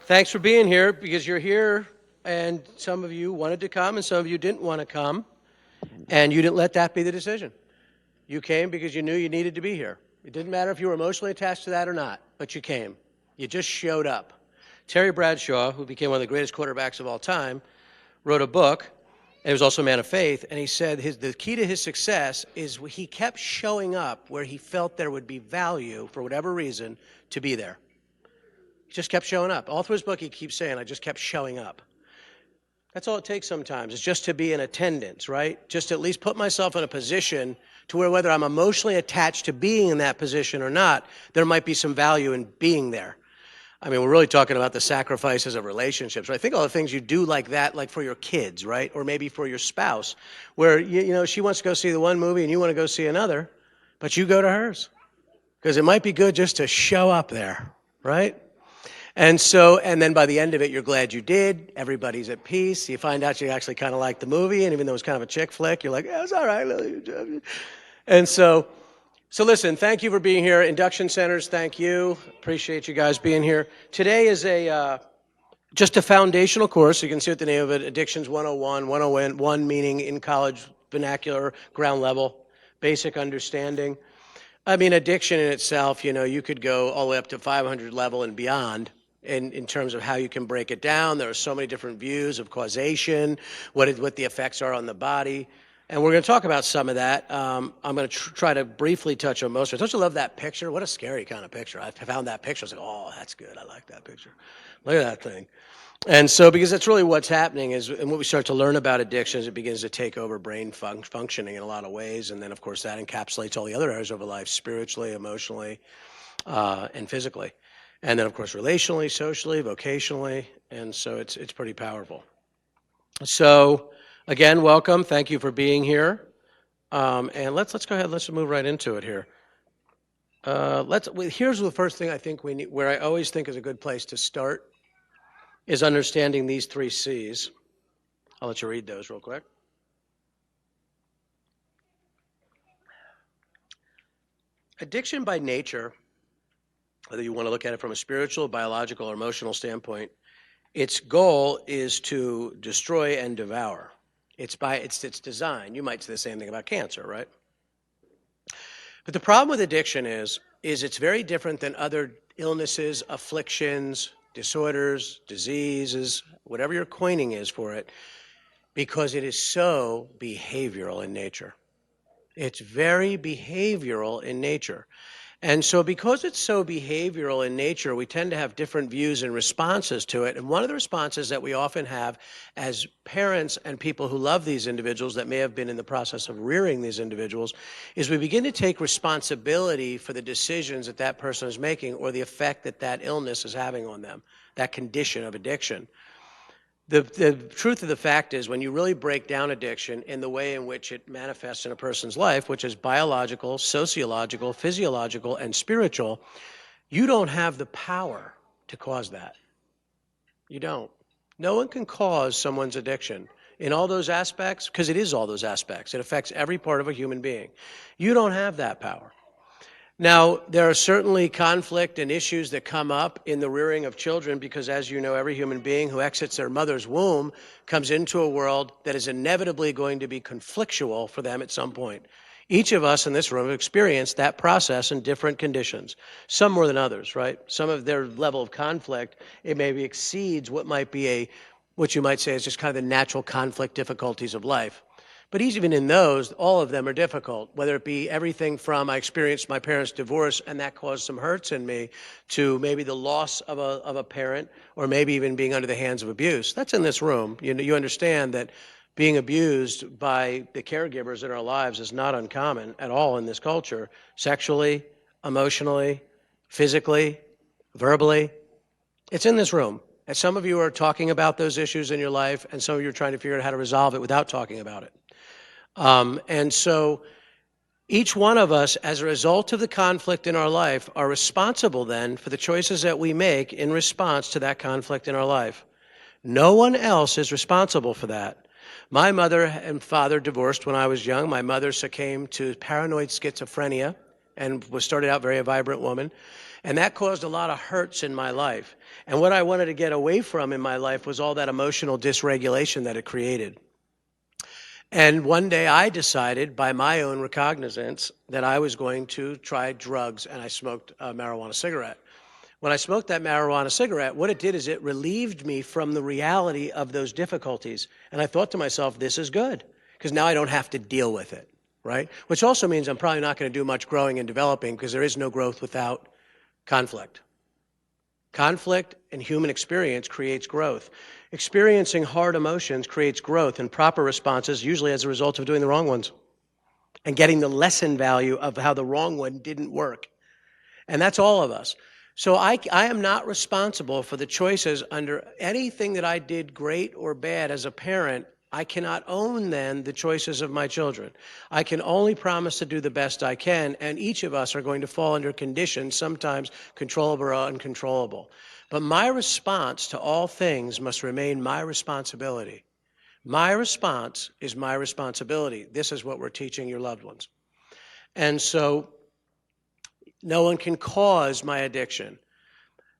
Thanks for being here because you're here and some of you wanted to come and some of you didn't want to come and you didn't let that be the decision. You came because you knew you needed to be here. It didn't matter if you were emotionally attached to that or not, but you came. You just showed up. Terry Bradshaw, who became one of the greatest quarterbacks of all time, wrote a book, and he was also a man of faith, and he said the key to his success is he kept showing up where he felt there would be value, for whatever reason, to be there. He just kept showing up. All through his book, he keeps saying, I just kept showing up. That's all it takes sometimes, is just to be in attendance, right? Just to at least put myself in a position to where whether I'm emotionally attached to being in that position or not, there might be some value in being there. I mean, we're really talking about the sacrifices of relationships. Right? I think all the things you do like that, like for your kids, right? Or maybe for your spouse, where, you know, she wants to go see the one movie and you want to go see another, but you go to hers. Because it might be good just to show up there, right? And then by the end of it, you're glad you did. Everybody's at peace. You find out you actually kind of like the movie, and even though it was kind of a chick flick, you're like, yeah, it's all right. And so listen, thank you for being here. Induction Centers, thank you. Appreciate you guys being here. Today is just a foundational course. You can see what the name of it, Addictions 101, 101 meaning in college vernacular, ground level, basic understanding. I mean, addiction in itself, you know, you could go all the way up to 500 level and beyond. In terms of how you can break it down. There are so many different views of causation, what the effects are on the body. And we're going to talk about some of that. I'm going to try to briefly touch on most of it. Don't you love that picture? What a scary kind of picture. I found that picture. I was like, oh, that's good. I like that picture. Look at that thing. And so, because that's really what's happening is, and what we start to learn about addictions, it begins to take over brain functioning in a lot of ways. And then, of course, that encapsulates all the other areas of our life, spiritually, emotionally, and physically. And then, of course, relationally, socially, vocationally, and so it's pretty powerful. So, again, welcome. Thank you for being here. And let's go ahead. Let's move right into it here. Here's the first thing I think we need, where I always think is a good place to start, is understanding these 3 C's. I'll let you read those real quick. Addiction by nature, whether you want to look at it from a spiritual, biological, or emotional standpoint, its goal is to destroy and devour. It's design. You might say the same thing about cancer, right? But the problem with addiction is it's very different than other illnesses, afflictions, disorders, diseases, whatever your coining is for it, because it is so behavioral in nature. It's very behavioral in nature. And so because it's so behavioral in nature, we tend to have different views and responses to it. And one of the responses that we often have as parents and people who love these individuals that may have been in the process of rearing these individuals is we begin to take responsibility for the decisions that that person is making or the effect that that illness is having on them, that condition of addiction. The truth of the fact is when you really break down addiction in the way in which it manifests in a person's life, which is biological, sociological, physiological, and spiritual, you don't have the power to cause that. You don't. No one can cause someone's addiction in all those aspects, because it is all those aspects. It affects every part of a human being. You don't have that power. Now, there are certainly conflict and issues that come up in the rearing of children because, as you know, every human being who exits their mother's womb comes into a world that is inevitably going to be conflictual for them at some point. Each of us in this room have experienced that process in different conditions, some more than others, right? Some of their level of conflict, it maybe exceeds what might be what you might say is just kind of the natural conflict difficulties of life. But even in those, all of them are difficult, whether it be everything from I experienced my parents' divorce and that caused some hurts in me to maybe the loss of a parent or maybe even being under the hands of abuse. That's in this room. You understand that being abused by the caregivers in our lives is not uncommon at all in this culture, sexually, emotionally, physically, verbally. It's in this room. And some of you are talking about those issues in your life, and some of you are trying to figure out how to resolve it without talking about it. And so each one of us, as a result of the conflict in our life, are responsible then for the choices that we make in response to that conflict in our life. No one else is responsible for that. My mother and father divorced when I was young. My mother succumbed to paranoid schizophrenia and started out very a vibrant woman. And that caused a lot of hurts in my life. And what I wanted to get away from in my life was all that emotional dysregulation that it created. And one day I decided, by my own recognizance, that I was going to try drugs, and I smoked a marijuana cigarette. When I smoked that marijuana cigarette, what it did is it relieved me from the reality of those difficulties. And I thought to myself, this is good, because now I don't have to deal with it, right? Which also means I'm probably not going to do much growing and developing, because there is no growth without conflict. Conflict in human experience creates growth. Experiencing hard emotions creates growth and proper responses, usually as a result of doing the wrong ones and getting the lesson value of how the wrong one didn't work. And that's all of us. So I am not responsible for the choices under anything that I did great or bad as a parent. I cannot own then the choices of my children. I can only promise to do the best I can, and each of us are going to fall under conditions, sometimes controllable or uncontrollable. But my response to all things must remain my responsibility. My response is my responsibility. This is what we're teaching your loved ones. And so no one can cause my addiction.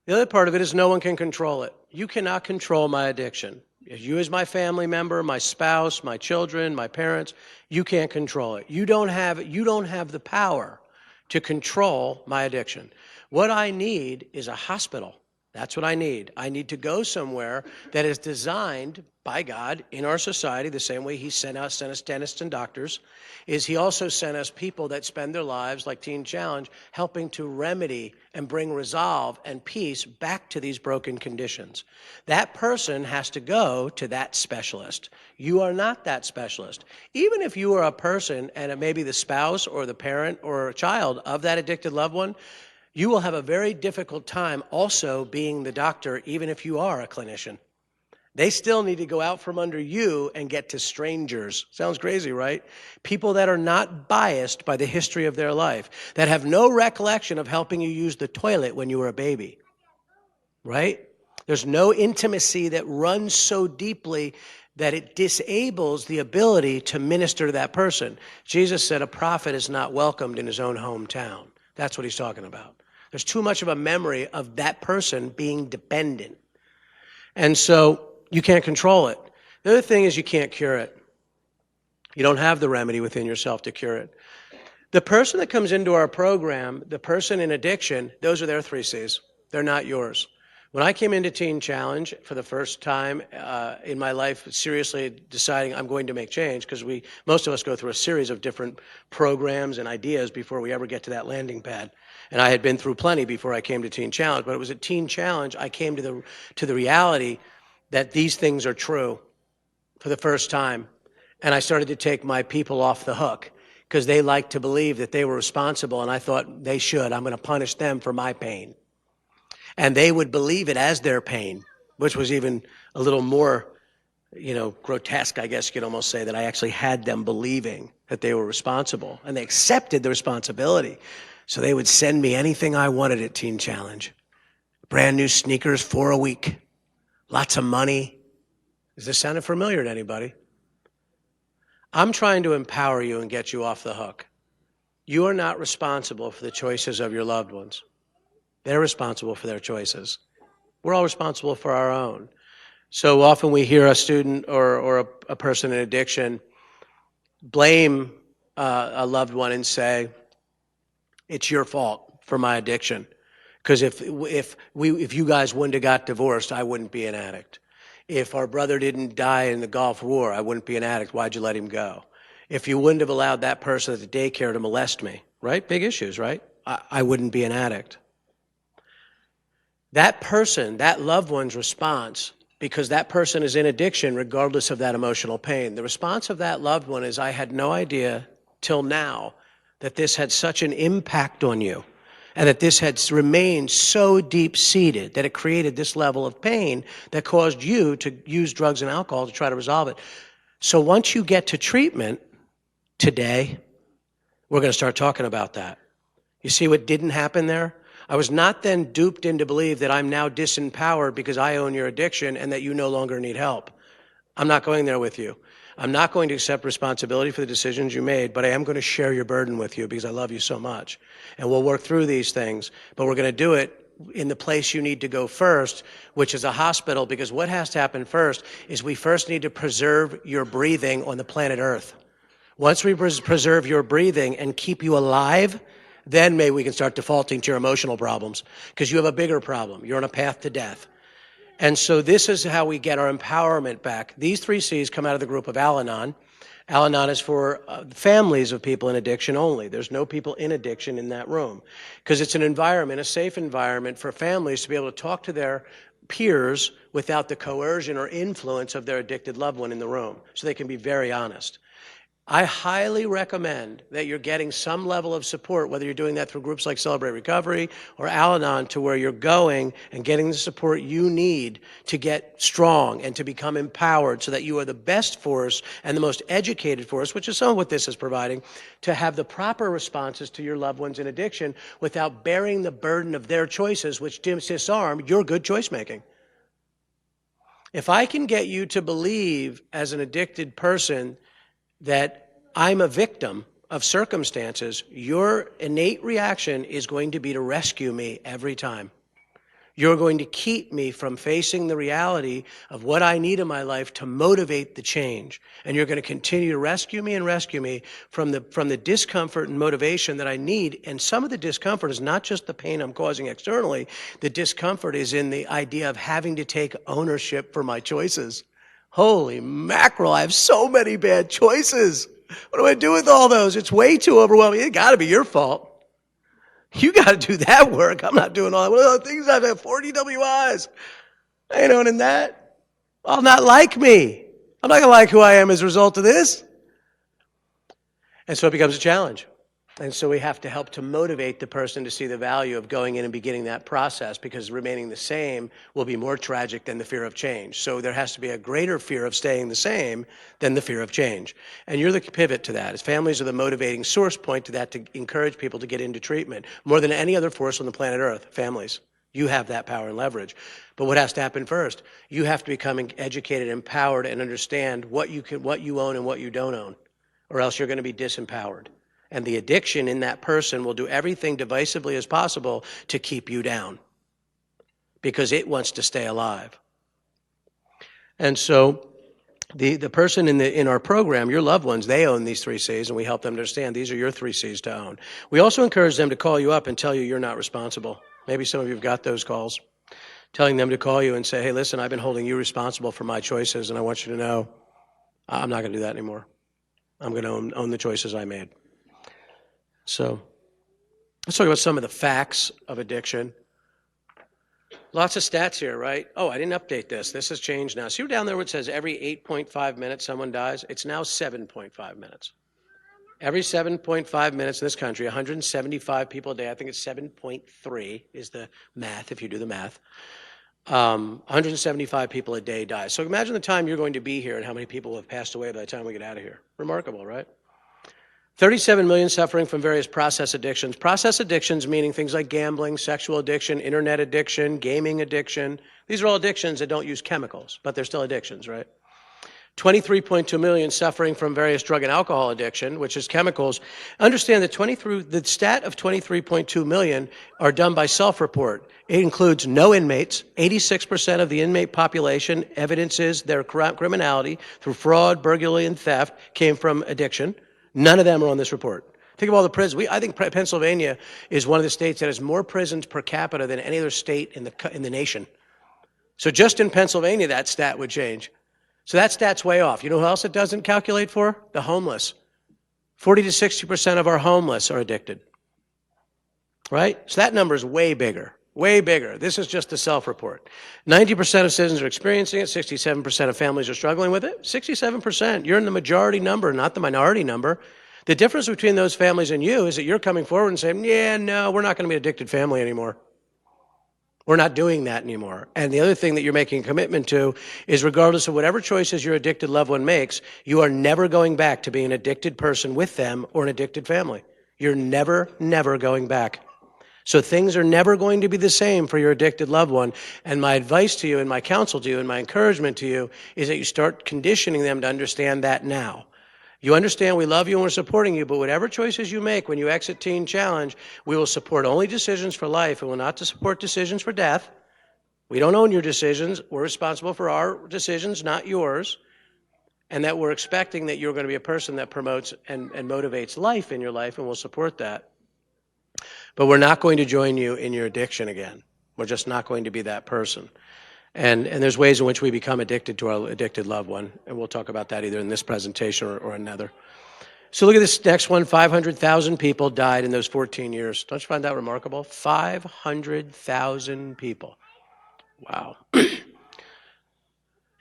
The other part of it is no one can control it. You cannot control my addiction. You as my family member, my spouse, my children, my parents, you can't control it. You don't have the power to control my addiction. What I need is a hospital. That's what I need. I need to go somewhere that is designed by God in our society, the same way he sent us dentists and doctors, is he also sent us people that spend their lives, like Teen Challenge, helping to remedy and bring resolve and peace back to these broken conditions. That person has to go to that specialist. You are not that specialist. Even if you are a person, and it may be the spouse or the parent or a child of that addicted loved one, you will have a very difficult time also being the doctor, even if you are a clinician. They still need to go out from under you and get to strangers. Sounds crazy, right? People that are not biased by the history of their life, that have no recollection of helping you use the toilet when you were a baby, right? There's no intimacy that runs so deeply that it disables the ability to minister to that person. Jesus said a prophet is not welcomed in his own hometown. That's what he's talking about. There's too much of a memory of that person being dependent. And so you can't control it. The other thing is you can't cure it. You don't have the remedy within yourself to cure it. The person that comes into our program, the person in addiction, those are their 3 C's. They're not yours. When I came into Teen Challenge for the first time in my life, seriously deciding I'm going to make change, because most of us go through a series of different programs and ideas before we ever get to that landing pad. And I had been through plenty before I came to Teen Challenge, but it was at Teen Challenge I came to the reality that these things are true for the first time. And I started to take my people off the hook because they liked to believe that they were responsible, and I thought they should. I'm going to punish them for my pain. And they would believe it as their pain, which was even a little more, grotesque, I guess you could almost say, that I actually had them believing that they were responsible. And they accepted the responsibility. So they would send me anything I wanted at Teen Challenge. Brand new sneakers for a week. Lots of money. Does this sound familiar to anybody? I'm trying to empower you and get you off the hook. You are not responsible for the choices of your loved ones. They're responsible for their choices. We're all responsible for our own. So often we hear a student or a person in addiction blame a loved one and say, it's your fault for my addiction. Because if you guys wouldn't have got divorced, I wouldn't be an addict. If our brother didn't die in the Gulf War, I wouldn't be an addict. Why'd you let him go? If you wouldn't have allowed that person at the daycare to molest me, right? Big issues, right? I wouldn't be an addict. That person, that loved one's response, because that person is in addiction regardless of that emotional pain, the response of that loved one is, I had no idea till now that this had such an impact on you, and that this had remained so deep-seated that it created this level of pain that caused you to use drugs and alcohol to try to resolve it. So once you get to treatment today, we're going to start talking about that. You see what didn't happen there? I was not then duped into believe that I'm now disempowered because I own your addiction and that you no longer need help. I'm not going there with you. I'm not going to accept responsibility for the decisions you made, but I am going to share your burden with you because I love you so much. And we'll work through these things, but we're going to do it in the place you need to go first, which is a hospital, because what has to happen first is we first need to preserve your breathing on the planet Earth. Once we preserve your breathing and keep you alive, then maybe we can start defaulting to your emotional problems, because you have a bigger problem. You're on a path to death. And so this is how we get our empowerment back. These 3 C's come out of the group of Al-Anon. Al-Anon is for families of people in addiction only. There's no people in addiction in that room, because it's an environment, a safe environment for families to be able to talk to their peers without the coercion or influence of their addicted loved one in the room, so they can be very honest. I highly recommend that you're getting some level of support, whether you're doing that through groups like Celebrate Recovery or Al-Anon, to where you're going and getting the support you need to get strong and to become empowered so that you are the best force and the most educated force, which is some of what this is providing, to have the proper responses to your loved ones in addiction without bearing the burden of their choices, which disarm your good choice making. If I can get you to believe as an addicted person that I'm a victim of circumstances, your innate reaction is going to be to rescue me every time. You're going to keep me from facing the reality of what I need in my life to motivate the change. And you're going to continue to rescue me from the discomfort and motivation that I need. And some of the discomfort is not just the pain I'm causing externally. The discomfort is in the idea of having to take ownership for my choices. Holy mackerel, I have so many bad choices. What do I do with all those? It's way too overwhelming. It's got to be your fault. You got to do that work. I'm not doing all that. What are the things I've had 40 WIs? I ain't owning that. I'll not like me. I'm not going to like who I am as a result of this. And so it becomes a challenge. And so we have to help to motivate the person to see the value of going in and beginning that process, because remaining the same will be more tragic than the fear of change. So there has to be a greater fear of staying the same than the fear of change. And you're the pivot to that. As families are the motivating source point to that, to encourage people to get into treatment. More than any other force on the planet Earth, families. You have that power and leverage. But what has to happen first? You have to become educated, empowered, and understand what you own and what you don't own, or else you're going to be disempowered. And the addiction in that person will do everything divisively as possible to keep you down, because it wants to stay alive. And so the person in our program, your loved ones, they own these 3 C's, and we help them to understand these are your 3 C's to own. We also encourage them to call you up and tell you you're not responsible. Maybe some of you have got those calls, telling them to call you and say, hey, listen, I've been holding you responsible for my choices, and I want you to know I'm not going to do that anymore. I'm going to own the choices I made. So let's talk about some of the facts of addiction. Lots of stats here, right? Oh, I didn't update this. This has changed now. See down there where it says every 8.5 minutes someone dies? It's now 7.5 minutes. Every 7.5 minutes in this country, 175 people a day. I think it's 7.3 is the math, if you do the math. 175 people a day die. So imagine the time you're going to be here and how many people have passed away by the time we get out of here. Remarkable, right? 37 million suffering from various process addictions. Process addictions meaning things like gambling, sexual addiction, internet addiction, gaming addiction. These are all addictions that don't use chemicals, but they're still addictions, right? 23.2 million suffering from various drug and alcohol addiction, which is chemicals. Understand that the stat of 23.2 million are done by self-report. It includes no inmates. 86% of the inmate population evidences their criminality through fraud, burglary, and theft came from addiction. None of them are on this report. Think of all the prisons. I think Pennsylvania is one of the states that has more prisons per capita than any other state in the nation. So just in Pennsylvania, that stat would change. So that stat's way off. You know who else it doesn't calculate for? The homeless. 40 to 60% of our homeless are addicted. Right? So that number is way bigger. Way bigger. This is just the self-report. 90% of citizens are experiencing it. 67% of families are struggling with it. 67%. You're in the majority number, not the minority number. The difference between those families and you is that you're coming forward and saying, yeah, no, we're not going to be an addicted family anymore. We're not doing that anymore. And the other thing that you're making a commitment to is, regardless of whatever choices your addicted loved one makes, you are never going back to being an addicted person with them or an addicted family. You're never going back. So things are never going to be the same for your addicted loved one. And my advice to you and my counsel to you and my encouragement to you is that you start conditioning them to understand that now. You understand we love you and we're supporting you, but whatever choices you make when you exit Teen Challenge, we will support only decisions for life and will not support decisions for death. We don't own your decisions. We're responsible for our decisions, not yours. And that we're expecting that you're going to be a person that promotes and motivates life in your life, and we'll support that. But we're not going to join you in your addiction again. We're just not going to be that person. And there's ways in which we become addicted to our addicted loved one, and we'll talk about that either in this presentation or another. So look at this next one. 500,000 people died in those 14 years. Don't you find that remarkable? 500,000 people. Wow.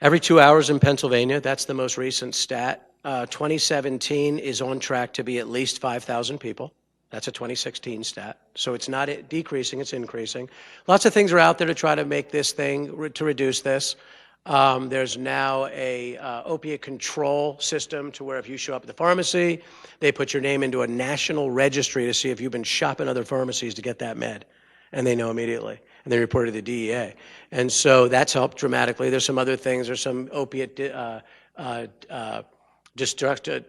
Every 2 hours in Pennsylvania, that's the most recent stat. 2017 is on track to be at least 5,000 people. That's a 2016 stat. So it's not decreasing, it's increasing. Lots of things are out there to try to make this thing, to reduce this. There's now a opiate control system to where if you show up at the pharmacy, they put your name into a national registry to see if you've been shopping other pharmacies to get that med. And they know immediately. And they report it to the DEA. And so that's helped dramatically. There's some other things. There's some opiate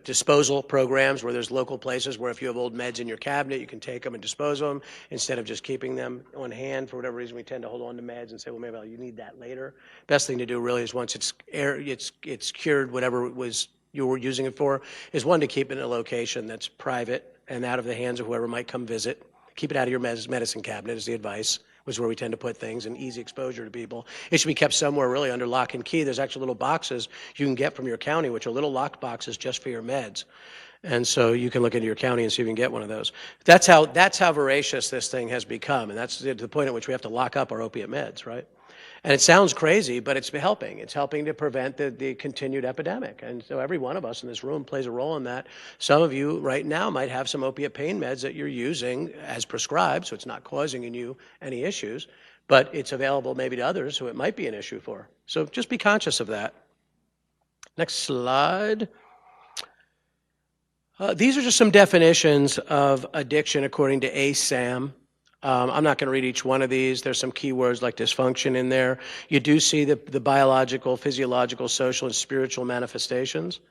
disposal programs where there's local places where if you have old meds in your cabinet, you can take them and dispose of them instead of just keeping them on hand. For whatever reason, we tend to hold on to meds and say, well, maybe you need that later. Best thing to do really is once it's cured, whatever it was you were using it for, is one, to keep it in a location that's private and out of the hands of whoever might come visit. Keep it out of your medicine cabinet is the advice, was where we tend to put things, and easy exposure to people. It should be kept somewhere really under lock and key. There's actually little boxes you can get from your county, which are little locked boxes just for your meds. And so you can look into your county and see if you can get one of those. That's how voracious this thing has become, and that's the point at which we have to lock up our opiate meds, right? And it sounds crazy, but it's helping. It's helping to prevent the continued epidemic. And so every one of us in this room plays a role in that. Some of you right now might have some opiate pain meds that you're using as prescribed, so it's not causing in you any issues, but it's available maybe to others who it might be an issue for. So just be conscious of that. Next slide. These are just some definitions of addiction according to ASAM. I'm not going to read each one of these. There's some keywords like dysfunction in there. You do see the biological, physiological, social, and spiritual manifestations.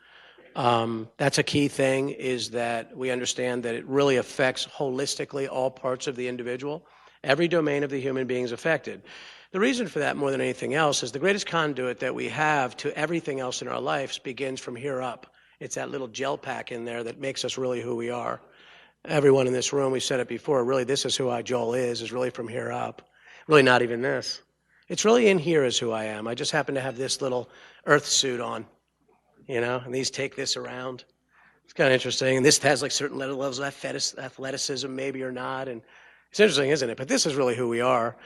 That's a key thing, is that we understand that it really affects holistically all parts of the individual. Every domain of the human being is affected. The reason for that, more than anything else, is the greatest conduit that we have to everything else in our lives begins from here up. It's that little gel pack in there that makes us really who we are. Everyone in this room, we said it before, really this is who Joel is really from here up. Really not even this. It's really in here is who I am. I just happen to have this little earth suit on, and these take this around. It's kind of interesting. And this has like certain levels of athleticism maybe or not. And it's interesting, isn't it? But this is really who we are.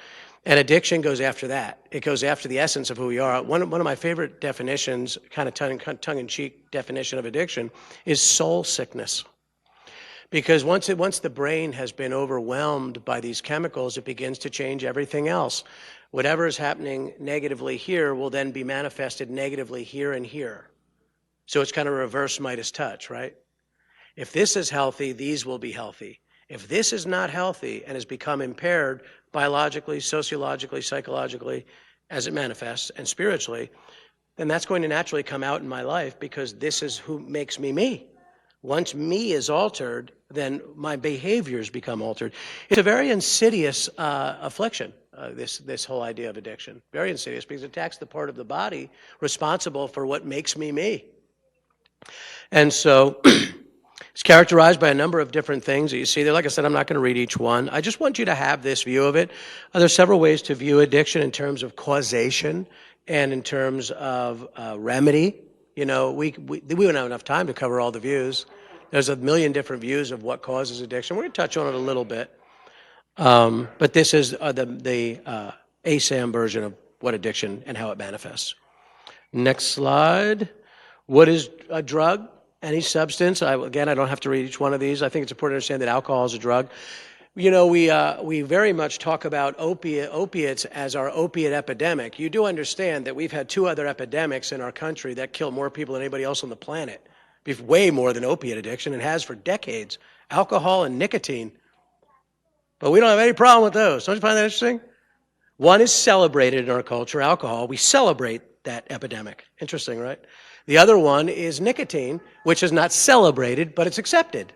And addiction goes after that. It goes after the essence of who we are. One of my favorite definitions, kind of tongue-in-cheek definition of addiction, is soul sickness. Because once the brain has been overwhelmed by these chemicals, it begins to change everything else. Whatever is happening negatively here will then be manifested negatively here and here. So it's kind of reverse Midas touch, right? If this is healthy, these will be healthy. If this is not healthy and has become impaired biologically, sociologically, psychologically, as it manifests, and spiritually, then that's going to naturally come out in my life, because this is who makes me me. Once me is altered, then my behaviors become altered. It's a very insidious affliction, this whole idea of addiction. Very insidious, because it attacks the part of the body responsible for what makes me me. And so it's characterized by a number of different things that you see there. Like I said, I'm not going to read each one. I just want you to have this view of it. There's several ways to view addiction in terms of causation and in terms of remedy. We wouldn't have enough time to cover all the views. There's a million different views of what causes addiction. We're going to touch on it a little bit. But this is the ASAM version of what addiction and how it manifests. Next slide. What is a drug? Any substance. Again, I don't have to read each one of these. I think it's important to understand that alcohol is a drug. We very much talk about opiates as our opiate epidemic. You do understand that we've had two other epidemics in our country that kill more people than anybody else on the planet. Way more than opiate addiction, and has for decades. Alcohol and nicotine. But we don't have any problem with those. Don't you find that interesting? One is celebrated in our culture, alcohol. We celebrate that epidemic. Interesting, right? The other one is nicotine, which is not celebrated, but it's accepted.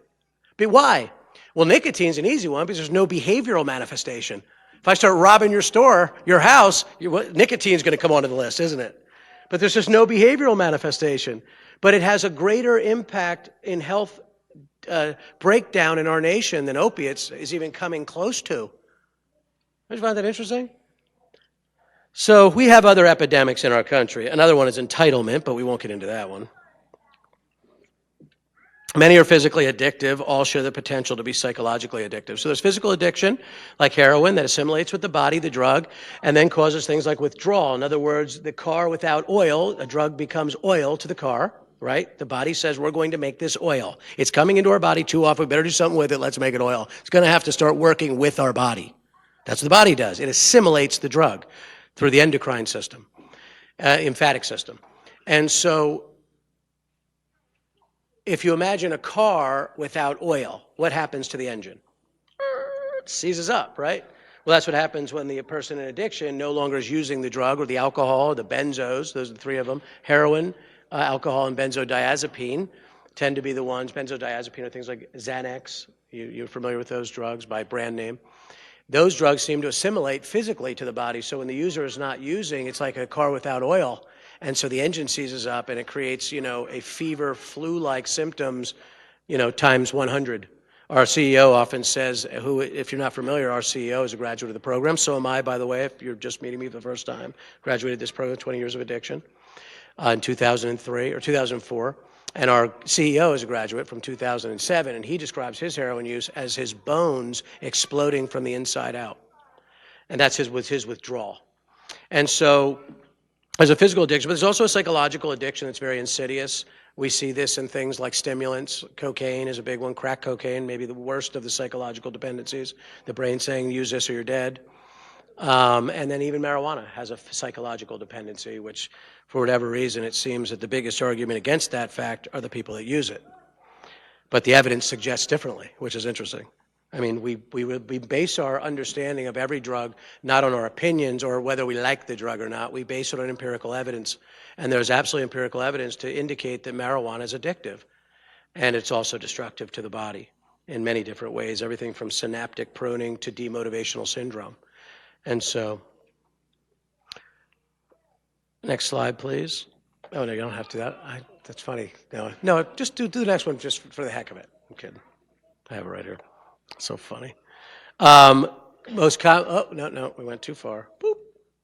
But why? Well, nicotine's an easy one because there's no behavioral manifestation. If I start robbing your store, your house, nicotine's going to come onto the list, isn't it? But there's just no behavioral manifestation. But it has a greater impact in health breakdown in our nation than opiates is even coming close to. Don't you find that interesting? So we have other epidemics in our country. Another one is entitlement, but we won't get into that one. Many are physically addictive. All share the potential to be psychologically addictive. So there's physical addiction, like heroin, that assimilates with the body, the drug, and then causes things like withdrawal. In other words, the car without oil, a drug becomes oil to the car, right? The body says, we're going to make this oil. It's coming into our body too often. We better do something with it. Let's make it oil. It's going to have to start working with our body. That's what the body does. It assimilates the drug through the endocrine system, lymphatic system. And so if you imagine a car without oil, what happens to the engine? It seizes up, right? Well, that's what happens when the person in addiction no longer is using the drug or the alcohol or the benzos. Those are the three of them. Heroin, alcohol, and benzodiazepine tend to be the ones. Benzodiazepine are things like Xanax. You're familiar with those drugs by brand name. Those drugs seem to assimilate physically to the body. So when the user is not using, it's like a car without oil. And so the engine seizes up and it creates, a fever, flu-like symptoms, times 100. Our CEO often says, if you're not familiar, our CEO is a graduate of the program. So am I, by the way, if you're just meeting me for the first time. Graduated this program, 20 years of addiction, in 2003 or 2004. And our CEO is a graduate from 2007, and he describes his heroin use as his bones exploding from the inside out. And that's his withdrawal. And so there's a physical addiction, but there's also a psychological addiction that's very insidious. We see this in things like stimulants. Cocaine is a big one. Crack cocaine, maybe the worst of the psychological dependencies. The brain saying, use this or you're dead. And then even marijuana has a psychological dependency, which for whatever reason, it seems that the biggest argument against that fact are the people that use it. But the evidence suggests differently, which is interesting. I mean, we base our understanding of every drug not on our opinions or whether we like the drug or not. We base it on empirical evidence. And there's absolutely empirical evidence to indicate that marijuana is addictive. And it's also destructive to the body in many different ways, everything from synaptic pruning to demotivational syndrome. And so, next slide, please. Oh, no, you don't have to do that. That's funny. No, just do the next one just for the heck of it. I'm kidding. I have it right here. So funny. Oh, no, we went too far. Boop.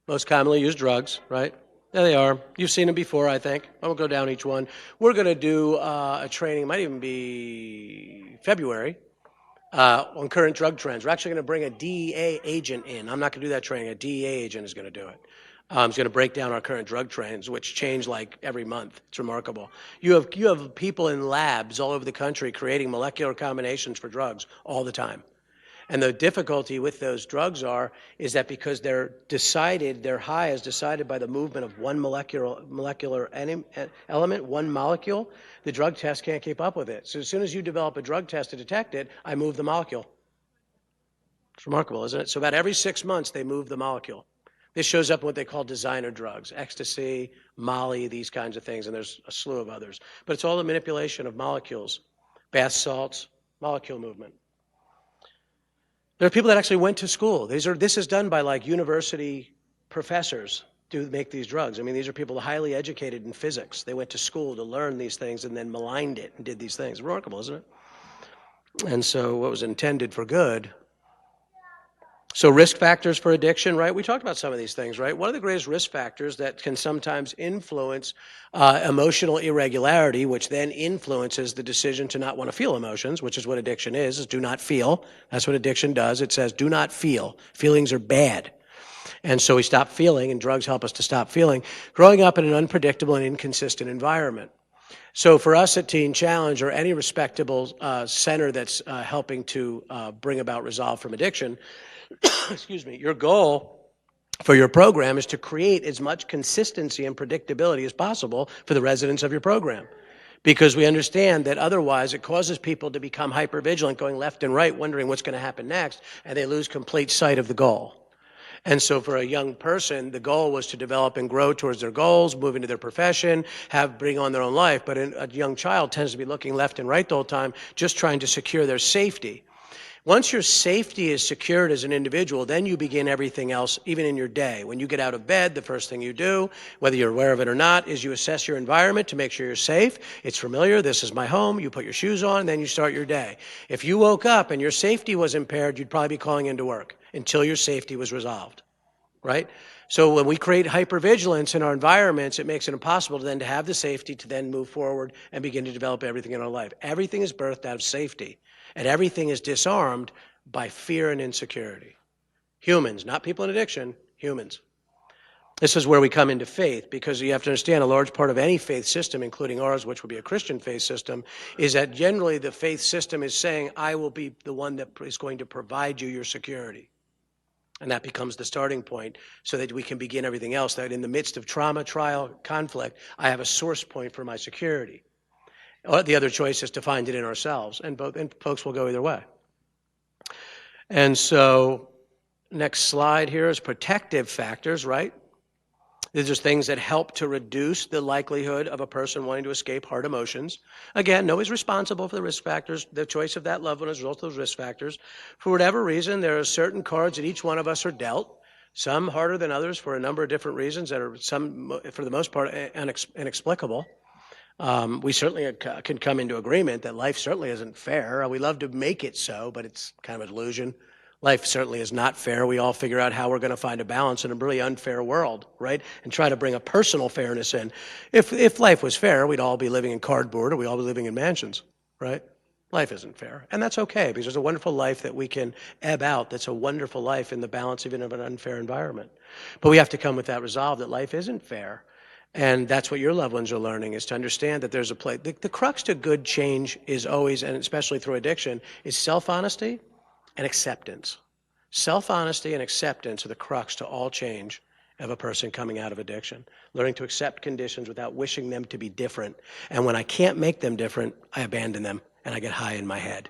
Most commonly used drugs, right? There they are. You've seen them before, I think. I won't go down each one. We're going to do a training, might even be February, on current drug trends. We're actually going to bring a DEA agent in. I'm not going to do that training. A DEA agent is going to do it. It's going to break down our current drug trends, which change like every month. It's remarkable. You have people in labs all over the country creating molecular combinations for drugs all the time. And the difficulty with those drugs is that because their high is decided by the movement of one molecular element, one molecule, the drug test can't keep up with it. So as soon as you develop a drug test to detect it, I move the molecule. It's remarkable, isn't it? So about every 6 months, they move the molecule. This shows up in what they call designer drugs, ecstasy, Molly, these kinds of things, and there's a slew of others. But it's all the manipulation of molecules, bath salts, molecule movement. There are people that actually went to school. This is done by like university professors to make these drugs. I mean, these are people highly educated in physics. They went to school to learn these things and then maligned it and did these things. Remarkable, isn't it? And so what was intended for good. So risk factors for addiction, right? We talked about some of these things, right? One of the greatest risk factors that can sometimes influence emotional irregularity, which then influences the decision to not want to feel emotions, which is what addiction is do not feel. That's what addiction does. It says do not feel. Feelings are bad. And so we stop feeling, and drugs help us to stop feeling. Growing up in an unpredictable and inconsistent environment. So for us at Teen Challenge, or any respectable center that's helping to bring about resolve from addiction, excuse me, your goal for your program is to create as much consistency and predictability as possible for the residents of your program. because we understand that otherwise it causes people to become hypervigilant, going left and right, wondering what's going to happen next, and they lose complete sight of the goal. And so for a young person, the goal was to develop and grow towards their goals, move into their profession, bring on their own life. But a young child tends to be looking left and right the whole time, just trying to secure their safety. Once your safety is secured as an individual, then you begin everything else, even in your day. When you get out of bed, the first thing you do, whether you're aware of it or not, is you assess your environment to make sure you're safe. It's familiar. This is my home. You put your shoes on, then you start your day. If you woke up and your safety was impaired, you'd probably be calling into work until your safety was resolved, right? So when we create hypervigilance in our environments, it makes it impossible then to have the safety to then move forward and begin to develop everything in our life. Everything is birthed out of safety. And everything is disarmed by fear and insecurity. Humans, not people in addiction, humans. This is where we come into faith, because you have to understand a large part of any faith system, including ours, which would be a Christian faith system, is that generally the faith system is saying, I will be the one that is going to provide you your security. And that becomes the starting point so that we can begin everything else, that in the midst of trauma, trial, conflict, I have a source point for my security. The other choice is to find it in ourselves, and folks will go either way. And so, next slide here is protective factors, right? These are things that help to reduce the likelihood of a person wanting to escape hard emotions. Again, nobody's responsible for the risk factors. The choice of that loved one is a result of those risk factors. For whatever reason, there are certain cards that each one of us are dealt, some harder than others for a number of different reasons that are, some, for the most part, inexplicable. We certainly can come into agreement that life certainly isn't fair. We love to make it so, but it's kind of an illusion. Life certainly is not fair. We all figure out how we're going to find a balance in a really unfair world, right? And try to bring a personal fairness in. If life was fair, we'd all be living in cardboard or we'd all be living in mansions, right? Life isn't fair. And that's okay, because there's a wonderful life that we can ebb out. That's a wonderful life in the balance even of an unfair environment. But we have to come with that resolve that life isn't fair. And that's what your loved ones are learning, is to understand that there's a place. The crux to good change is always, and especially through addiction, is self-honesty and acceptance. Self-honesty and acceptance are the crux to all change of a person coming out of addiction. Learning to accept conditions without wishing them to be different. And when I can't make them different, I abandon them and I get high in my head.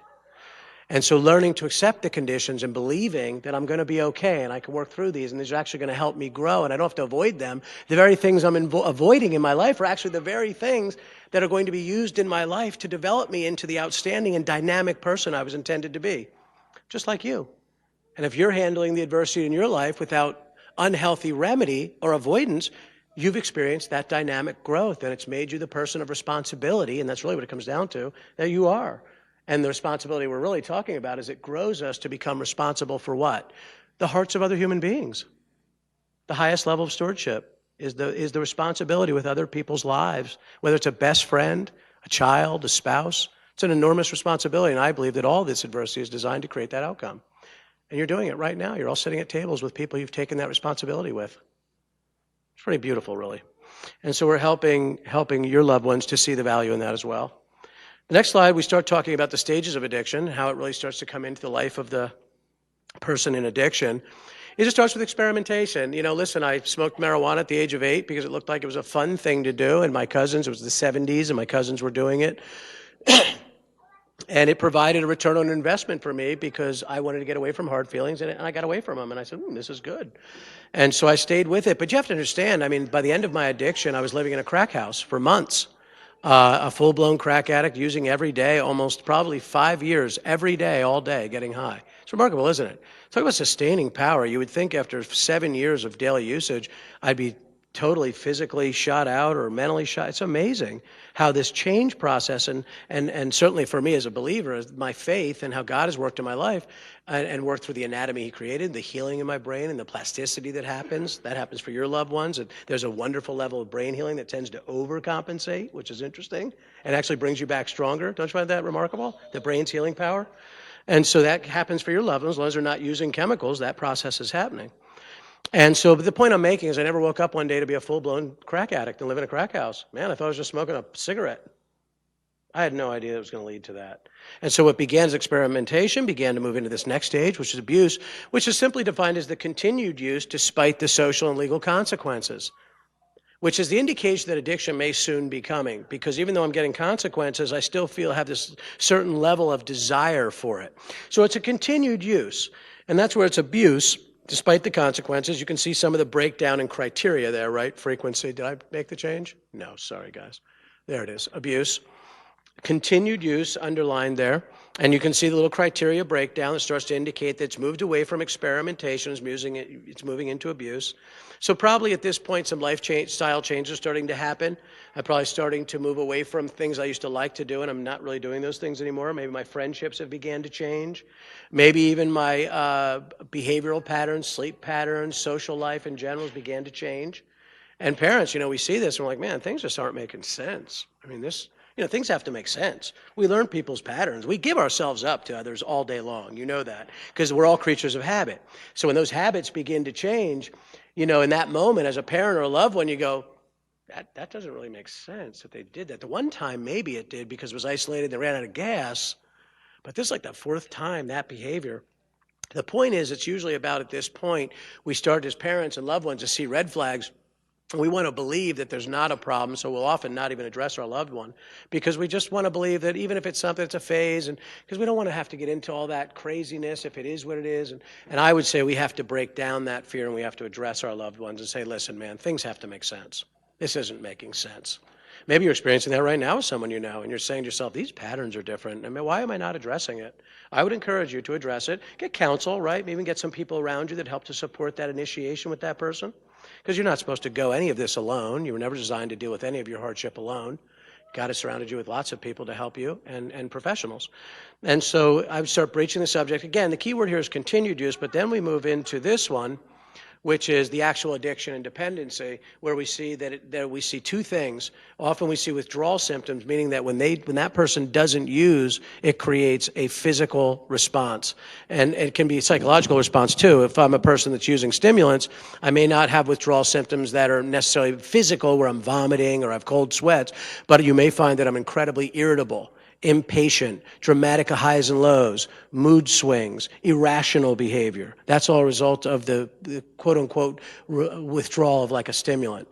And so learning to accept the conditions and believing that I'm going to be okay and I can work through these and these are actually going to help me grow and I don't have to avoid them. The very things I'm avoiding in my life are actually the very things that are going to be used in my life to develop me into the outstanding and dynamic person I was intended to be, just like you. And if you're handling the adversity in your life without unhealthy remedy or avoidance, you've experienced that dynamic growth and it's made you the person of responsibility, and that's really what it comes down to, that you are. And the responsibility we're really talking about is it grows us to become responsible for what? The hearts of other human beings. The highest level of stewardship is the responsibility with other people's lives, whether it's a best friend, a child, a spouse. It's an enormous responsibility, and I believe that all this adversity is designed to create that outcome. And you're doing it right now. You're all sitting at tables with people you've taken that responsibility with. It's pretty beautiful, really. And so we're helping your loved ones to see the value in that as well. The next slide, we start talking about the stages of addiction, how it really starts to come into the life of the person in addiction. It just starts with experimentation. You know, listen, I smoked marijuana at the age of 8 because it looked like it was a fun thing to do, and my cousins, it was the 70s, and my cousins were doing it. And it provided a return on investment for me because I wanted to get away from hard feelings, and I got away from them, and I said, this is good. And so I stayed with it. But you have to understand, I mean, by the end of my addiction, I was living in a crack house for months. A full-blown crack addict, using every day, almost probably 5 years, every day, all day, getting high. It's remarkable, isn't it? Talk about sustaining power. You would think after 7 years of daily usage, I'd be totally physically shot out or mentally shot. It's amazing how this change process, and certainly for me as a believer, my faith and how God has worked in my life and worked through the anatomy he created, the healing in my brain and the plasticity that happens for your loved ones. And there's a wonderful level of brain healing that tends to overcompensate, which is interesting, and actually brings you back stronger. Don't you find that remarkable? The brain's healing power. And so that happens for your loved ones. As long as they're not using chemicals, that process is happening. And so the point I'm making is I never woke up one day to be a full-blown crack addict and live in a crack house. Man, I thought I was just smoking a cigarette. I had no idea it was going to lead to that. And so what began as experimentation began to move into this next stage, which is abuse, which is simply defined as the continued use despite the social and legal consequences. which is the indication that addiction may soon be coming, because even though I'm getting consequences, I still have this certain level of desire for it. So it's a continued use, and that's where it's abuse, despite the consequences. You can see some of the breakdown in criteria there, right? Frequency. Did I make the change? No, sorry, guys. There it is. Abuse. Continued use underlined there. And you can see the little criteria breakdown that starts to indicate that it's moved away from experimentation, it's moving into abuse. So probably at this point, some style changes are starting to happen. I'm probably starting to move away from things I used to like to do, and I'm not really doing those things anymore. Maybe my friendships have began to change. Maybe even my behavioral patterns, sleep patterns, social life in general began to change. And parents, we see this, and we're like, man, things just aren't making sense. I mean, things have to make sense. We learn people's patterns. We give ourselves up to others all day long. You know that, because we're all creatures of habit. So when those habits begin to change, in that moment as a parent or a loved one, you go, that doesn't really make sense that they did that. The one time maybe it did because it was isolated, they ran out of gas, but this is like the fourth time that behavior. The point is, it's usually about at this point, we start as parents and loved ones to see red flags. We want to believe that there's not a problem, so we'll often not even address our loved one, because we just want to believe that even if it's something, it's a phase, and because we don't want to have to get into all that craziness if it is what it is. And I would say we have to break down that fear, and we have to address our loved ones and say, listen, man, things have to make sense. This isn't making sense. Maybe you're experiencing that right now with someone you know, and you're saying to yourself, these patterns are different. I mean, why am I not addressing it? I would encourage you to address it. Get counsel, right? Maybe get some people around you that help to support that initiation with that person. Because you're not supposed to go any of this alone. You were never designed to deal with any of your hardship alone. God has surrounded you with lots of people to help you and professionals. And so I would start breaching the subject. Again, the key word here is continued use, but then we move into this one, which is the actual addiction and dependency, where we see that we see two things. Often we see withdrawal symptoms, meaning that when that person doesn't use, it creates a physical response. And it can be a psychological response too. If I'm a person that's using stimulants, I may not have withdrawal symptoms that are necessarily physical, where I'm vomiting or I have cold sweats, but you may find that I'm incredibly irritable, impatient, dramatic highs and lows, mood swings, irrational behavior. That's all a result of the quote-unquote withdrawal of like a stimulant.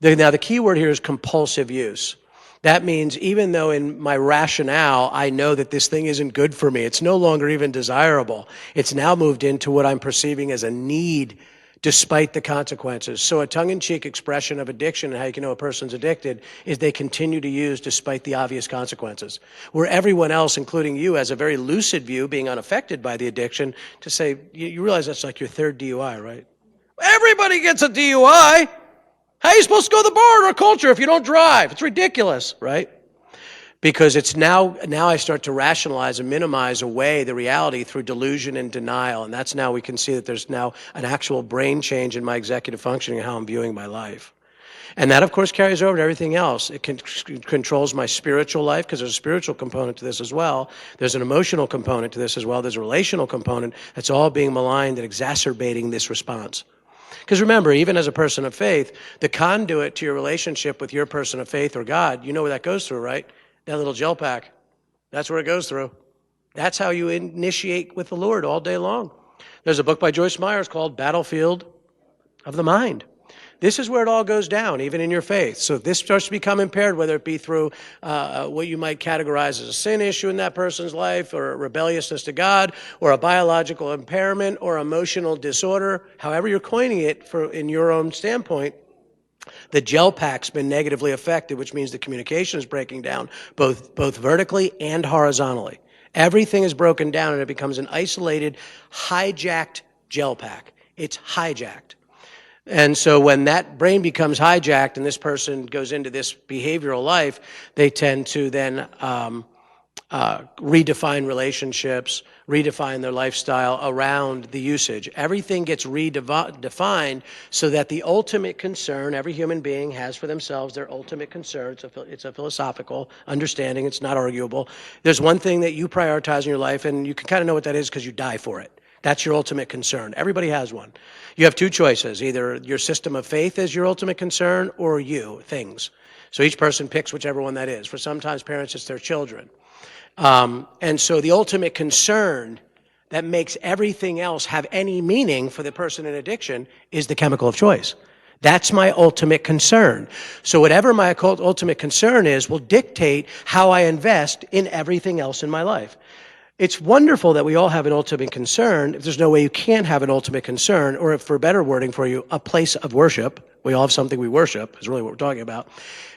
Now, the key word here is compulsive use. That means even though in my rationale I know that this thing isn't good for me, it's no longer even desirable, it's now moved into what I'm perceiving as a need despite the consequences. So a tongue-in-cheek expression of addiction and how you can know a person's addicted is they continue to use despite the obvious consequences. Where everyone else, including you, has a very lucid view, being unaffected by the addiction, to say, you realize that's like your third DUI, right? Everybody gets a DUI. How are you supposed to go to the bar in our culture if you don't drive? It's ridiculous, right? Because it's now I start to rationalize and minimize away the reality through delusion and denial. And that's now we can see that there's now an actual brain change in my executive functioning and how I'm viewing my life. And that, of course, carries over to everything else. It controls my spiritual life, because there's a spiritual component to this as well. There's an emotional component to this as well. There's a relational component that's all being maligned and exacerbating this response. Because remember, even as a person of faith, the conduit to your relationship with your person of faith or God, you know where that goes through, right? That little gel pack. That's where it goes through. That's how you initiate with the Lord all day long. There's a book by Joyce Myers called Battlefield of the Mind. This is where it all goes down, even in your faith. So if this starts to become impaired, whether it be through what you might categorize as a sin issue in that person's life, or a rebelliousness to God, or a biological impairment, or emotional disorder, however you're coining it in your own standpoint, the gel pack's been negatively affected, which means the communication is breaking down both vertically and horizontally. Everything is broken down, and it becomes an isolated, hijacked gel pack. It's hijacked. And so when that brain becomes hijacked and this person goes into this behavioral life, they tend to then redefine relationships, redefine their lifestyle around the usage. Everything gets redefined so that the ultimate concern every human being has for themselves, their ultimate concern, it's a philosophical understanding, it's not arguable. There's one thing that you prioritize in your life, and you can kind of know what that is because you die for it. That's your ultimate concern. Everybody has one. You have two choices. Either your system of faith is your ultimate concern, or things. So each person picks whichever one that is. For sometimes parents, it's their children. And so the ultimate concern that makes everything else have any meaning for the person in addiction is the chemical of choice. That's my ultimate concern. So whatever my ultimate concern is will dictate how I invest in everything else in my life. It's wonderful that we all have an ultimate concern. If there's no way you can't have an ultimate concern, or if, for better wording for you, a place of worship. We all have something we worship, is really what we're talking about.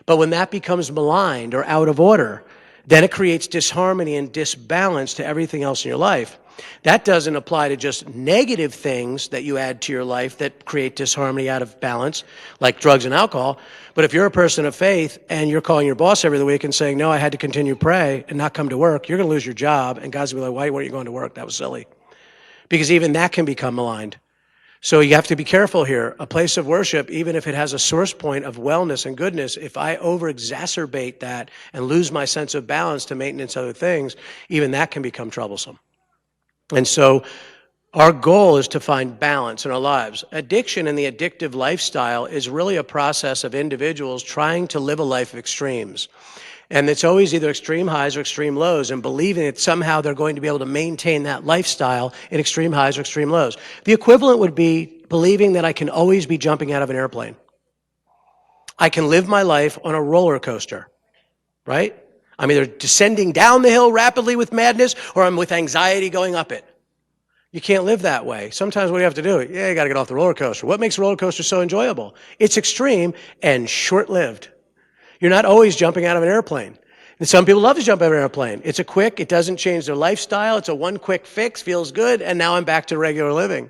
But when that becomes maligned or out of order, then it creates disharmony and disbalance to everything else in your life. That doesn't apply to just negative things that you add to your life that create disharmony out of balance, like drugs and alcohol. But if you're a person of faith and you're calling your boss every week and saying, no, I had to continue to pray and not come to work, you're going to lose your job. And God's going to be like, why weren't you going to work? That was silly. Because even that can become maligned. So you have to be careful here. A place of worship, even if it has a source point of wellness and goodness, if I over-exacerbate that and lose my sense of balance to maintenance other things, even that can become troublesome. And so our goal is to find balance in our lives. Addiction and the addictive lifestyle is really a process of individuals trying to live a life of extremes. And it's always either extreme highs or extreme lows, and believing that somehow they're going to be able to maintain that lifestyle in extreme highs or extreme lows. The equivalent would be believing that I can always be jumping out of an airplane. I can live my life on a roller coaster, right? I'm either descending down the hill rapidly with madness, or I'm with anxiety going up it. You can't live that way. Sometimes what do you have to do? You got to get off the roller coaster. What makes a roller coaster so enjoyable? It's extreme and short-lived. You're not always jumping out of an airplane. And some people love to jump out of an airplane. It's it doesn't change their lifestyle. It's a one quick fix, feels good, and now I'm back to regular living.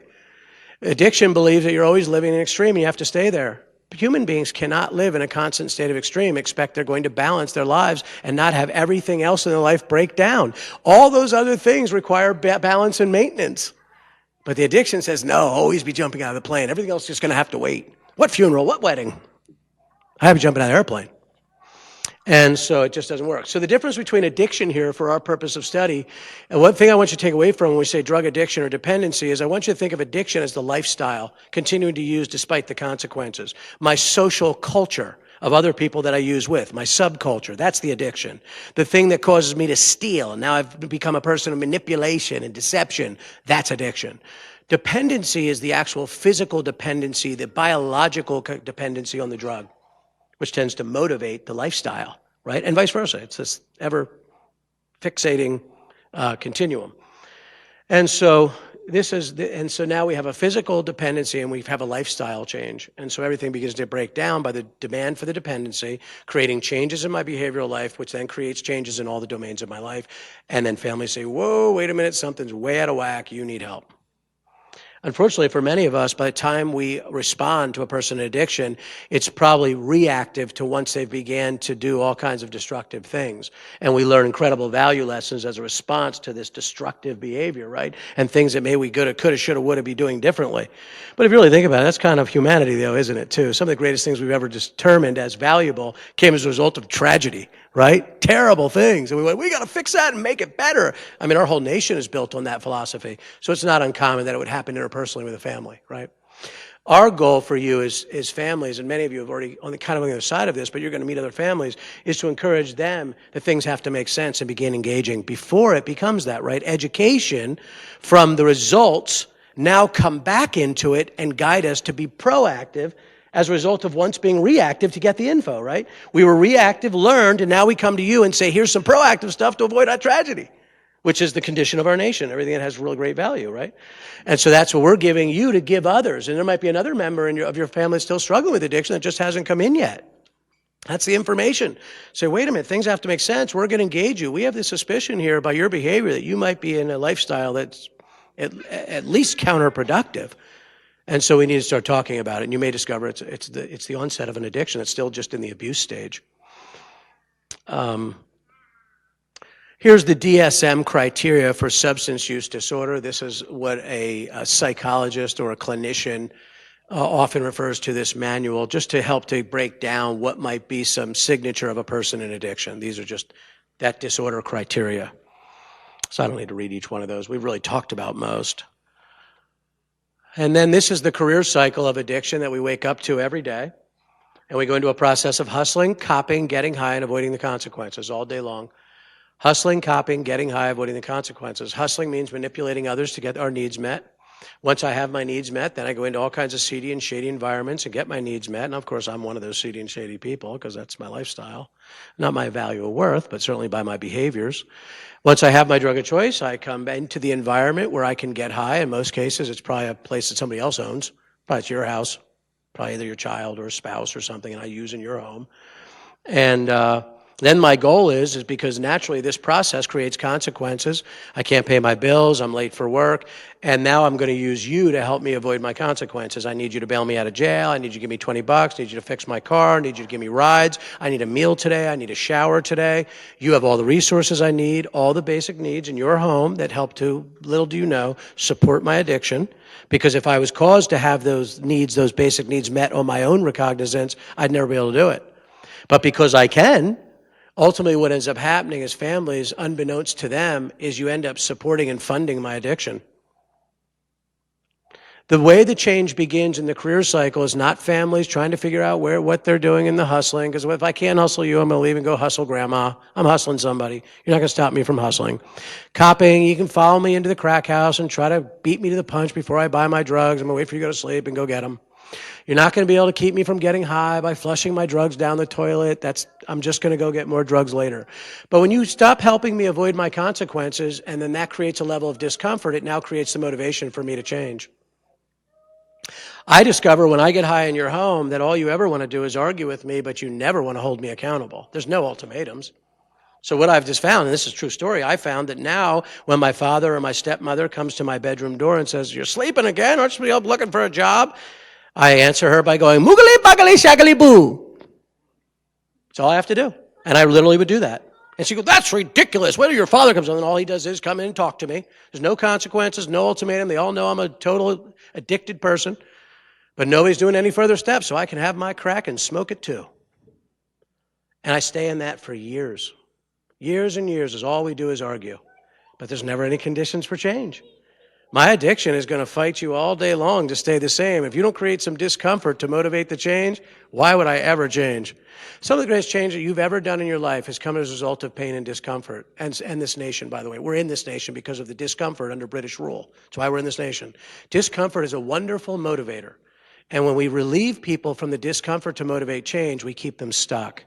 Addiction believes that you're always living in extreme and you have to stay there. Human beings cannot live in a constant state of extreme, expect they're going to balance their lives and not have everything else in their life break down. All those other things require balance and maintenance. But the addiction says, no, always be jumping out of the plane. Everything else is just going to have to wait. What funeral? What wedding? I have to jump out of the airplane. And so it just doesn't work. So the difference between addiction here for our purpose of study, and one thing I want you to take away from when we say drug addiction or dependency is I want you to think of addiction as the lifestyle, continuing to use despite the consequences. My social culture of other people that I use with, my subculture, that's the addiction. The thing that causes me to steal, and now I've become a person of manipulation and deception, that's addiction. Dependency is the actual physical dependency, the biological dependency on the drug, which tends to motivate the lifestyle, right? And vice versa. It's this ever fixating continuum. And so so now we have a physical dependency and we have a lifestyle change. And so everything begins to break down by the demand for the dependency, creating changes in my behavioral life, which then creates changes in all the domains of my life. And then families say, whoa, wait a minute, something's way out of whack, you need help. Unfortunately, for many of us, by the time we respond to a person in addiction, it's probably reactive to once they began to do all kinds of destructive things. And we learn incredible value lessons as a response to this destructive behavior, right? And things that maybe we coulda, shoulda, woulda be doing differently. But if you really think about it, that's kind of humanity, though, isn't it, too? Some of the greatest things we've ever determined as valuable came as a result of tragedy, right? Terrible things. And we went, we got to fix that and make it better. I mean, our whole nation is built on that philosophy. So it's not uncommon that it would happen interpersonally with a family, right? Our goal for you is families, and many of you have already on the other side of this, but you're going to meet other families, is to encourage them that things have to make sense and begin engaging before it becomes that, right? Education from the results now come back into it and guide us to be proactive as a result of once being reactive to get the info, right? We were reactive, learned, and now we come to you and say, here's some proactive stuff to avoid our tragedy, which is the condition of our nation, everything that has real great value, right? And so that's what we're giving you to give others. And there might be another member of your family still struggling with addiction that just hasn't come in yet. That's the information. Say, wait a minute, things have to make sense. We're going to engage you. We have the suspicion here by your behavior that you might be in a lifestyle that's at least counterproductive. And so we need to start talking about it. And you may discover it's the onset of an addiction that's still just in the abuse stage. Here's the DSM criteria for substance use disorder. This is what a psychologist or a clinician often refers to this manual, just to help to break down what might be some signature of a person in addiction. These are just that disorder criteria. So I don't need to read each one of those. We've really talked about most. And then this is the career cycle of addiction that we wake up to every day. And we go into a process of hustling, copying, getting high, and avoiding the consequences all day long. Hustling, copying, getting high, avoiding the consequences. Hustling means manipulating others to get our needs met. Once I have my needs met, then I go into all kinds of seedy and shady environments and get my needs met. And of course, I'm one of those seedy and shady people because that's my lifestyle. Not my value or worth, but certainly by my behaviors. Once I have my drug of choice, I come into the environment where I can get high. In most cases, it's probably a place that somebody else owns. Probably it's your house, probably either your child or a spouse or something, and I use in your home. And then my goal is because naturally this process creates consequences. I can't pay my bills, I'm late for work, and now I'm going to use you to help me avoid my consequences. I need you to bail me out of jail, I need you to give me $20, I need you to fix my car, I need you to give me rides, I need a meal today, I need a shower today. You have all the resources I need, all the basic needs in your home that help to, little do you know, support my addiction. Because if I was caused to have those needs, those basic needs met on my own recognizance, I'd never be able to do it. But because I can, ultimately what ends up happening is families, unbeknownst to them, is you end up supporting and funding my addiction. The way the change begins in the career cycle is not families trying to figure out what they're doing in the hustling, because if I can't hustle you, I'm going to leave and go hustle grandma. I'm hustling somebody. You're not going to stop me from hustling. Copying, you can follow me into the crack house and try to beat me to the punch before I buy my drugs. I'm going to wait for you to go to sleep and go get them. You're not going to be able to keep me from getting high by flushing my drugs down the toilet. I'm just going to go get more drugs later. But when you stop helping me avoid my consequences, and then that creates a level of discomfort, it now creates the motivation for me to change. I discover when I get high in your home that all you ever want to do is argue with me, but you never want to hold me accountable. There's no ultimatums. So what I've just found, and this is a true story, I found that now when my father or my stepmother comes to my bedroom door and says, "You're sleeping again? Aren't you up looking for a job?" I answer her by going, "Moogly, buggly, shaggly, boo." That's all I have to do. And I literally would do that. And she goes, "That's ridiculous. Wait till your father comes in." And all he does is come in and talk to me. There's no consequences, no ultimatum. They all know I'm a total addicted person. But nobody's doing any further steps, so I can have my crack and smoke it too. And I stay in that for years. Years and years is all we do is argue. But there's never any conditions for change. My addiction is going to fight you all day long to stay the same. If you don't create some discomfort to motivate the change, why would I ever change? Some of the greatest change that you've ever done in your life has come as a result of pain and discomfort. And this nation, by the way. We're in this nation because of the discomfort under British rule. That's why we're in this nation. Discomfort is a wonderful motivator. And when we relieve people from the discomfort to motivate change, we keep them stuck.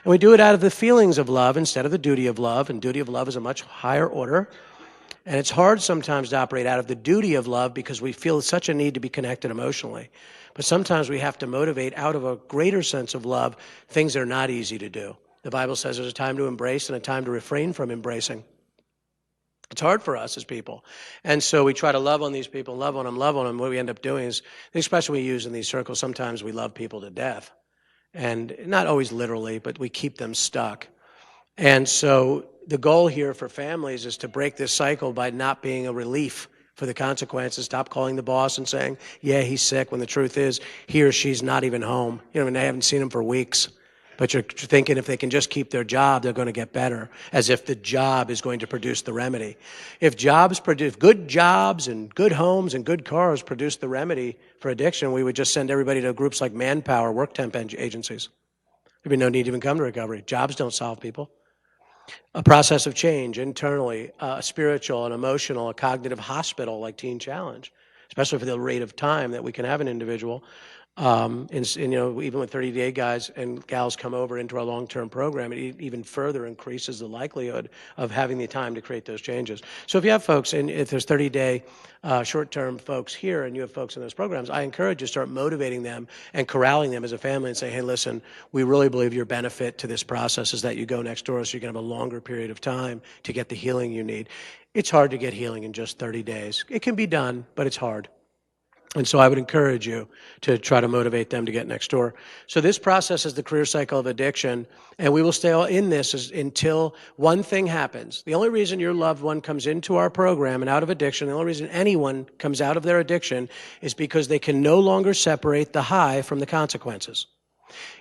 And we do it out of the feelings of love instead of the duty of love. And duty of love is a much higher order. And it's hard sometimes to operate out of the duty of love because we feel such a need to be connected emotionally. But sometimes we have to motivate out of a greater sense of love things that are not easy to do. The Bible says there's a time to embrace and a time to refrain from embracing. It's hard for us as people. And so we try to love on these people, love on them. What we end up doing is, the expression we use in these circles, sometimes we love people to death. And not always literally, but we keep them stuck. And so the goal here for families is to break this cycle by not being a relief for the consequences. Stop calling the boss and saying, "Yeah, he's sick," when the truth is he or she's not even home. You know, and they haven't seen him for weeks. But you're thinking if they can just keep their job, they're going to get better, as if the job is going to produce the remedy. If good jobs and good homes and good cars produce the remedy for addiction, we would just send everybody to groups like Manpower, work temp agencies. There'd be no need to even come to recovery. Jobs don't solve people. A process of change internally, spiritual and emotional, a cognitive hospital like Teen Challenge, especially for the rate of time that we can have an individual. Even with 30-day guys and gals come over into our long-term program, it even further increases the likelihood of having the time to create those changes. So if you have folks, and if there's 30-day short-term folks here and you have folks in those programs, I encourage you to start motivating them and corralling them as a family and say, "Hey, listen, we really believe your benefit to this process is that you go next door so you can have a longer period of time to get the healing you need." It's hard to get healing in just 30 days. It can be done, but it's hard. And so I would encourage you to try to motivate them to get next door. So this process is the career cycle of addiction, and we will stay in this until one thing happens. The only reason your loved one comes into our program and out of addiction, the only reason anyone comes out of their addiction is because they can no longer separate the high from the consequences.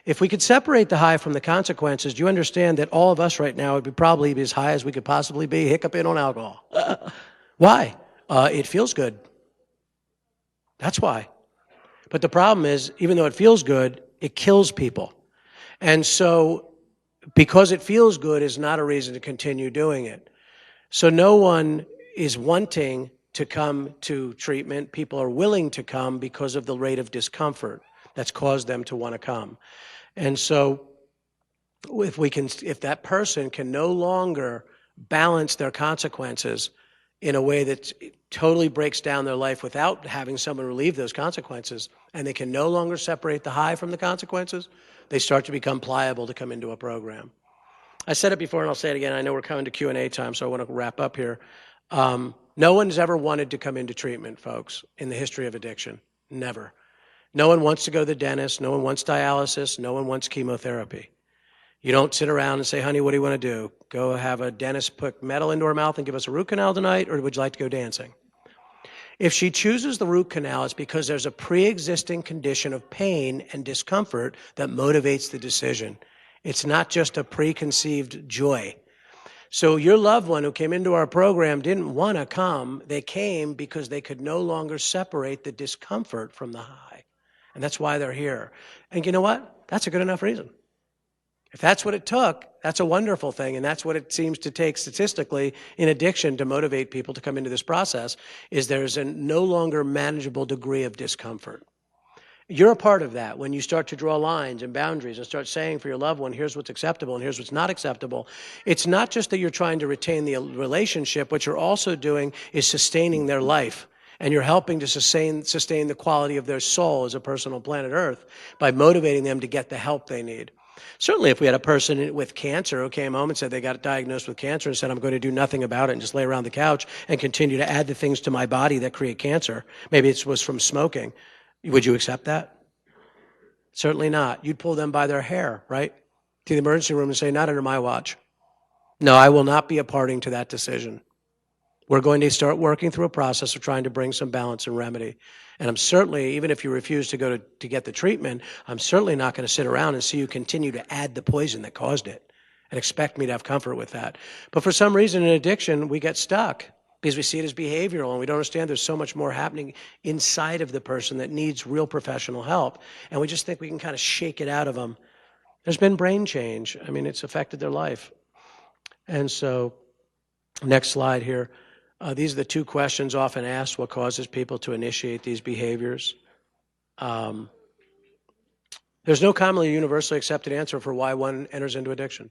If we could separate the high from the consequences, do you understand that all of us right now would probably be as high as we could possibly be, hiccuping on alcohol? Why? It feels good. That's why. But the problem is, even though it feels good, it kills people. And so, because it feels good is not a reason to continue doing it. So no one is wanting to come to treatment. People are willing to come because of the rate of discomfort that's caused them to want to come. And so if that person can no longer balance their consequences in a way that totally breaks down their life without having someone relieve those consequences, and they can no longer separate the high from the consequences, they start to become pliable to come into a program. I said it before and I'll say it again. I know we're coming to Q&A time, so I want to wrap up here. No one's ever wanted to come into treatment, folks, in the history of addiction. Never. No one wants to go to the dentist. No one wants dialysis. No one wants chemotherapy. You don't sit around and say, honey, what do you want to do? Go have a dentist put metal into her mouth and give us a root canal tonight, or would you like to go dancing? If she chooses the root canal, it's because there's a pre-existing condition of pain and discomfort that motivates the decision. It's not just a preconceived joy. So your loved one who came into our program didn't want to come. They came because they could no longer separate the discomfort from the high. And that's why they're here. And you know what? That's a good enough reason. If that's what it took, that's a wonderful thing, and that's what it seems to take statistically in addiction to motivate people to come into this process, is there's a no longer manageable degree of discomfort. You're a part of that when you start to draw lines and boundaries and start saying for your loved one, here's what's acceptable and here's what's not acceptable. It's not just that you're trying to retain the relationship. What you're also doing is sustaining their life, and you're helping to sustain the quality of their soul as a person on planet Earth by motivating them to get the help they need. Certainly, if we had a person with cancer who came home and said they got diagnosed with cancer and said, I'm going to do nothing about it and just lay around the couch and continue to add the things to my body that create cancer, maybe it was from smoking, would you accept that? Certainly not. You'd pull them by their hair, right, to the emergency room and say, not under my watch. No, I will not be a party to that decision. We're going to start working through a process of trying to bring some balance and remedy. And I'm certainly, even if you refuse to go to get the treatment, I'm certainly not going to sit around and see you continue to add the poison that caused it and expect me to have comfort with that. But for some reason in addiction, we get stuck because we see it as behavioral and we don't understand there's so much more happening inside of the person that needs real professional help. And we just think we can kind of shake it out of them. There's been brain change. I mean, it's affected their life. And so, next slide here. These are the two questions often asked: what causes people to initiate these behaviors? There's no commonly universally accepted answer for why one enters into addiction.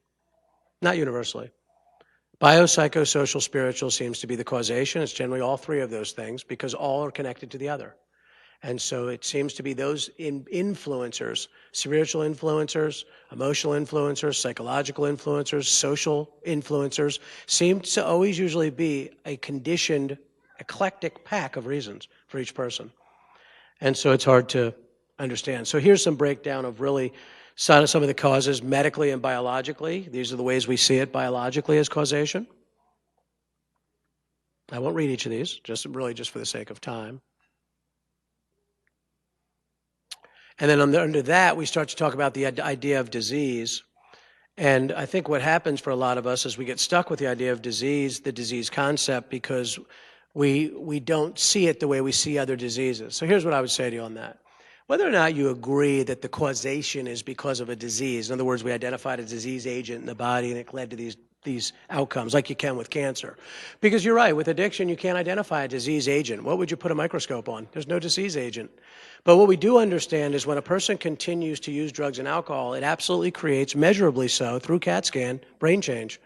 Not universally. Biopsychosocial spiritual seems to be the causation. It's generally all three of those things because all are connected to the other. And so it seems to be those influencers, spiritual influencers, emotional influencers, psychological influencers, social influencers, seem to always usually be a conditioned, eclectic pack of reasons for each person. And so it's hard to understand. So here's some breakdown of really some of the causes medically and biologically. These are the ways we see it biologically as causation. I won't read each of these, just for the sake of time. And then under that, we start to talk about the idea of disease. And I think what happens for a lot of us is we get stuck with the idea of disease, the disease concept, because we don't see it the way we see other diseases. So here's what I would say to you on that. Whether or not you agree that the causation is because of a disease, in other words, we identified a disease agent in the body and it led to these outcomes, like you can with cancer. Because you're right, with addiction, you can't identify a disease agent. What would you put a microscope on? There's no disease agent. But what we do understand is when a person continues to use drugs and alcohol, it absolutely creates, measurably so, through CAT scan, brain change.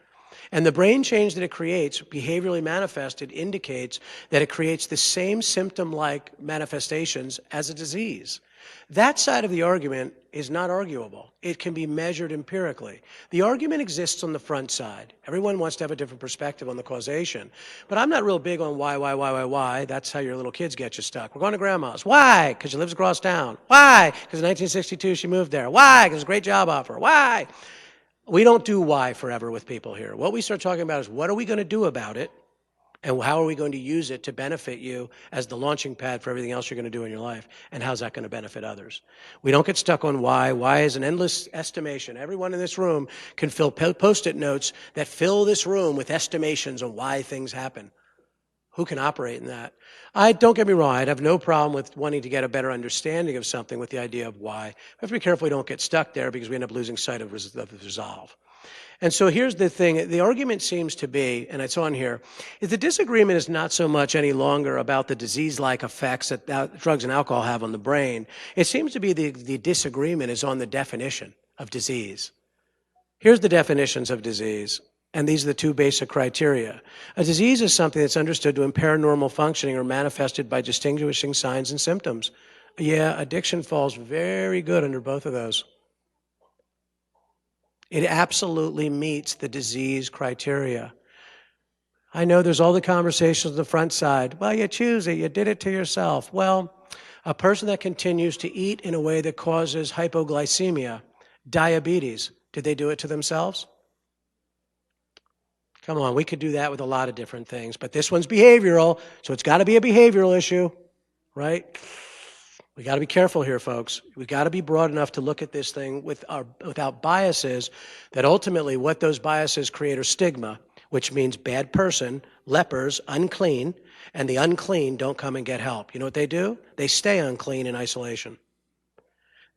And the brain change that it creates, behaviorally manifested, indicates that it creates the same symptom-like manifestations as a disease. That side of the argument is not arguable. It can be measured empirically. The argument exists on the front side. Everyone wants to have a different perspective on the causation. But I'm not real big on why. That's how your little kids get you stuck. We're going to grandma's. Why? Because she lives across town. Why? Because in 1962 she moved there. Why? Because it's a great job offer. Why? We don't do why forever with people here. What we start talking about is what are we going to do about it? And how are we going to use it to benefit you as the launching pad for everything else you're going to do in your life? And how's that going to benefit others? We don't get stuck on why. Why is an endless estimation. Everyone in this room can fill Post-it notes that fill this room with estimations on why things happen. Who can operate in that? Don't get me wrong, I'd have no problem with wanting to get a better understanding of something with the idea of why. We have to be careful we don't get stuck there because we end up losing sight of resolve. And so here's the thing. The argument seems to be, and it's on here, is the disagreement is not so much any longer about the disease-like effects that drugs and alcohol have on the brain. It seems to be the disagreement is on the definition of disease. Here's the definitions of disease, and these are the two basic criteria. A disease is something that's understood to impair normal functioning or manifested by distinguishing signs and symptoms. Yeah, addiction falls very good under both of those. It absolutely meets the disease criteria. I know there's all the conversations on the front side. Well, you choose it. You did it to yourself. Well, a person that continues to eat in a way that causes hypoglycemia, diabetes, did they do it to themselves? Come on, we could do that with a lot of different things, but this one's behavioral, so it's got to be a behavioral issue, right? We got to be careful here, folks. We got to be broad enough to look at this thing without biases, that ultimately what those biases create are stigma, which means bad person, lepers, unclean, and the unclean don't come and get help. You know what they do? They stay unclean in isolation.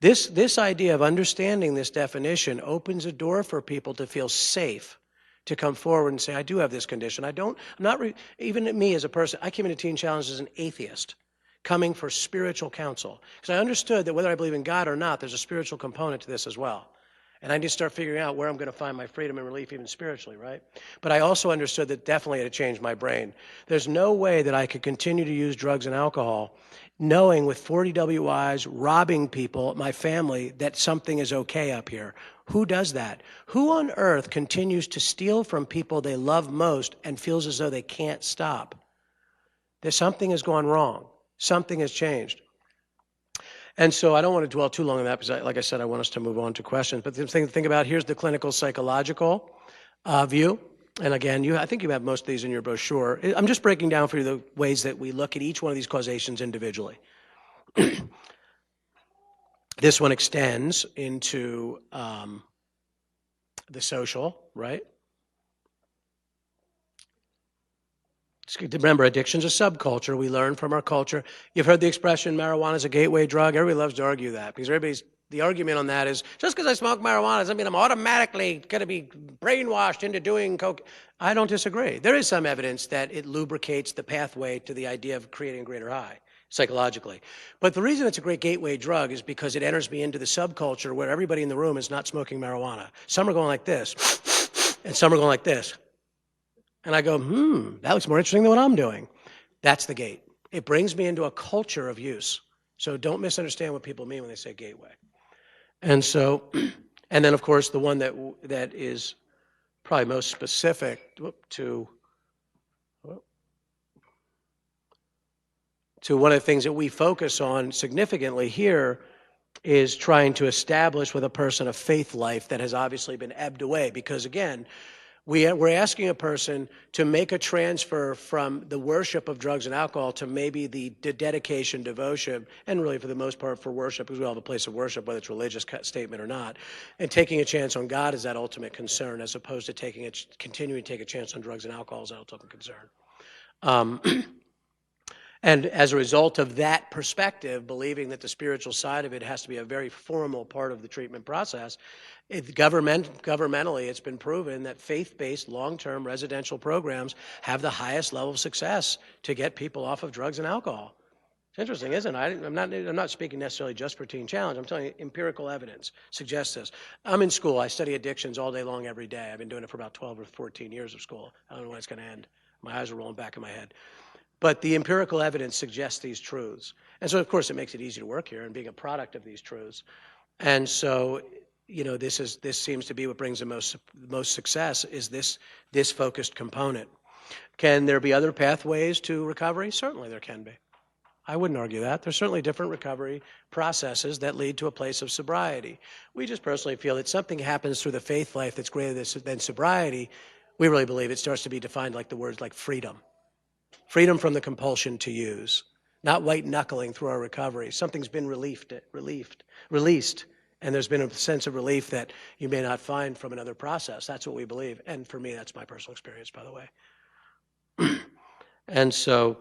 This idea of understanding this definition opens a door for people to feel safe to come forward and say, I do have this condition. Even me as a person, I came into Teen Challenge as an atheist, coming for spiritual counsel. Because I understood that whether I believe in God or not, there's a spiritual component to this as well. And I need to start figuring out where I'm going to find my freedom and relief even spiritually, right? But I also understood that definitely it had changed my brain. There's no way that I could continue to use drugs and alcohol knowing with 40 WIs, robbing people, my family, that something is okay up here. Who does that? Who on earth continues to steal from people they love most and feels as though they can't stop? There's something has gone wrong. Something has changed. And so I don't want to dwell too long on that because, like I said, I want us to move on to questions. But the thing to think about, here's the clinical psychological view. And again, I think you have most of these in your brochure. I'm just breaking down for you the ways that we look at each one of these causations individually. This one extends into the social, right? Remember, addiction's a subculture. We learn from our culture. You've heard the expression, marijuana is a gateway drug. Everybody loves to argue that because the argument on that is, just because I smoke marijuana doesn't mean I'm automatically going to be brainwashed into doing coke. I don't disagree. There is some evidence that it lubricates the pathway to the idea of creating a greater high psychologically. But the reason it's a great gateway drug is because it enters me into the subculture where everybody in the room is not smoking marijuana. Some are going like this, and some are going like this. And I go, that looks more interesting than what I'm doing. That's the gate. It brings me into a culture of use. So don't misunderstand what people mean when they say gateway. And so, and then of course, the one that is probably most specific to one of the things that we focus on significantly here is trying to establish with a person a faith life that has obviously been ebbed away. Because again, we're asking a person to make a transfer from the worship of drugs and alcohol to maybe the dedication, devotion, and really for the most part for worship, because we all have a place of worship, whether it's a religious statement or not, and taking a chance on God is that ultimate concern, as opposed to continuing to take a chance on drugs and alcohol is that ultimate concern. And as a result of that perspective, believing that the spiritual side of it has to be a very formal part of the treatment process, governmentally, it's been proven that faith-based long-term residential programs have the highest level of success to get people off of drugs and alcohol. It's interesting, isn't it? I'm not speaking necessarily just for Teen Challenge. I'm telling you, empirical evidence suggests this. I'm in school. I study addictions all day long, every day. I've been doing it for about 12 or 14 years of school. I don't know when it's going to end. My eyes are rolling back in my head. But the empirical evidence suggests these truths. And so, of course, it makes it easy to work here and being a product of these truths. And so, you know, this seems to be what brings the most success is this focused component. Can there be other pathways to recovery? Certainly there can be. I wouldn't argue that. There's certainly different recovery processes that lead to a place of sobriety. We just personally feel that something happens through the faith life that's greater than sobriety. We really believe it starts to be defined like the words like freedom. Freedom from the compulsion to use, not white knuckling through our recovery. Something's been released, and there's been a sense of relief that you may not find from another process. That's what we believe. And for me, that's my personal experience, by the way. And so,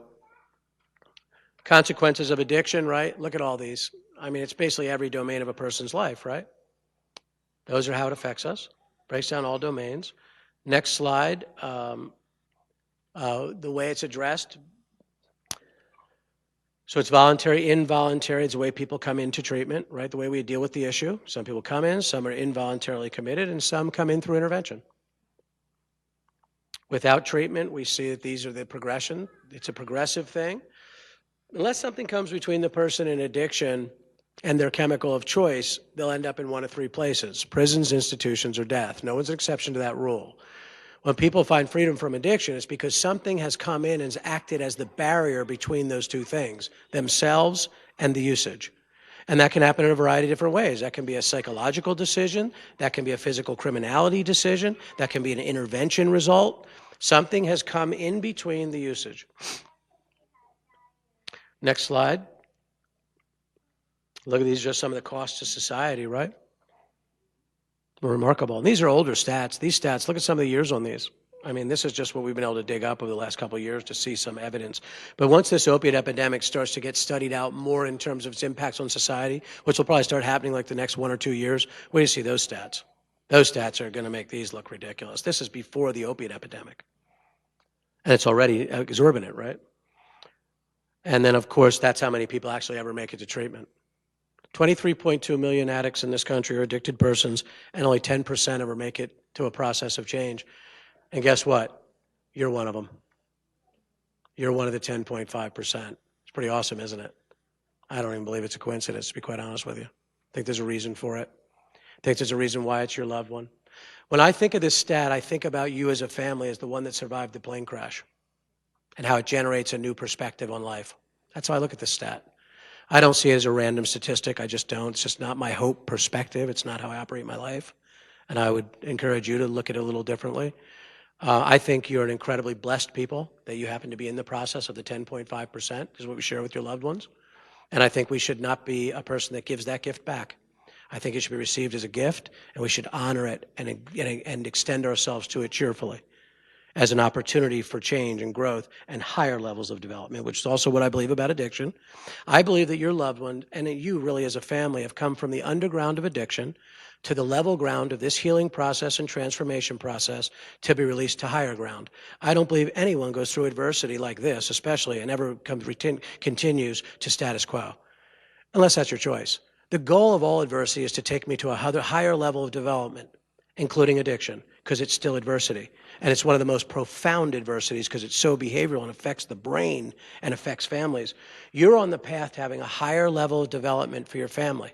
consequences of addiction, right? Look at all these. I mean, it's basically every domain of a person's life, right? Those are how it affects us. breaks down all domains. Next slide, the way it's addressed. So it's voluntary, involuntary. It's the way people come into treatment, right? The way we deal with the issue. Some people come in, some are involuntarily committed, and some come in through intervention. Without treatment, we see that these are the progression. It's a progressive thing. Unless something comes between the person and addiction and their chemical of choice, they'll end up in one of three places: prisons, institutions, or death. No one's an exception to that rule. When people find freedom from addiction, it's because something has come in and has acted as the barrier between those two things, themselves and the usage. And that can happen in a variety of different ways. That can be a psychological decision. That can be a physical criminality decision. That can be an intervention result. Something has come in between the usage. Next slide. Look at these, just some of the costs to society, right? Remarkable. And these are older stats. These stats, look at some of the years on these. I mean, this is just what we've been able to dig up over the last couple of years to see some evidence. But once this opiate epidemic starts to get studied out more in terms of its impacts on society, which will probably start happening like the next 1 or 2 years, where do you see those stats? Those stats are going to make these look ridiculous. This is before the opiate epidemic. And it's already exorbitant, right? And then, of course, that's how many people actually ever make it to treatment. 23.2 million addicts in this country are addicted persons, and only 10% ever make it to a process of change. And guess what? You're one of them. You're one of the 10.5%. It's pretty awesome, isn't it? I don't even believe it's a coincidence, to be quite honest with you. I think there's a reason for it. I think there's a reason why it's your loved one. When I think of this stat, I think about you as a family as the one that survived the plane crash and how it generates a new perspective on life. That's how I look at this stat. I don't see it as a random statistic. I just don't. It's just not my hope perspective. It's not how I operate my life. And I would encourage you to look at it a little differently. I think you're an incredibly blessed people that you happen to be in the process of the 10.5%, is what we share with your loved ones. And I think we should not be a person that gives that gift back. I think it should be received as a gift, and we should honor it and extend ourselves to it cheerfully as an opportunity for change and growth and higher levels of development, which is also what I believe about addiction. I believe that your loved one and you really as a family have come from the underground of addiction to the level ground of this healing process and transformation process to be released to higher ground. I don't believe anyone goes through adversity like this, especially, and ever continues to status quo, unless that's your choice. The goal of all adversity is to take me to a higher level of development, including addiction, because it's still adversity. And it's one of the most profound adversities because it's so behavioral and affects the brain and affects families. You're on the path to having a higher level of development for your family.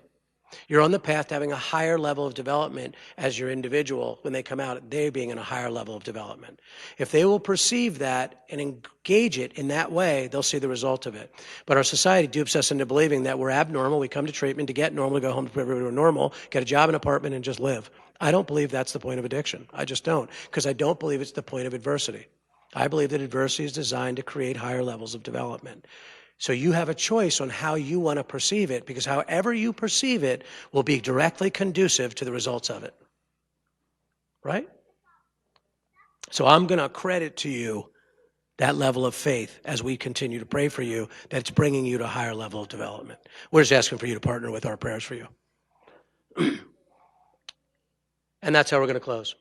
You're on the path to having a higher level of development as your individual when they come out, they being in a higher level of development. If they will perceive that and engage it in that way, they'll see the result of it. But our society dupes us into believing that we're abnormal, we come to treatment to get normal, to go home to prove we're normal, get a job, an apartment, and just live. I don't believe that's the point of addiction. I just don't, because I don't believe it's the point of adversity. I believe that adversity is designed to create higher levels of development. So you have a choice on how you want to perceive it, because however you perceive it will be directly conducive to the results of it. Right? So I'm going to credit to you that level of faith as we continue to pray for you, that it's bringing you to a higher level of development. We're just asking for you to partner with our prayers for you. And that's how we're going to close.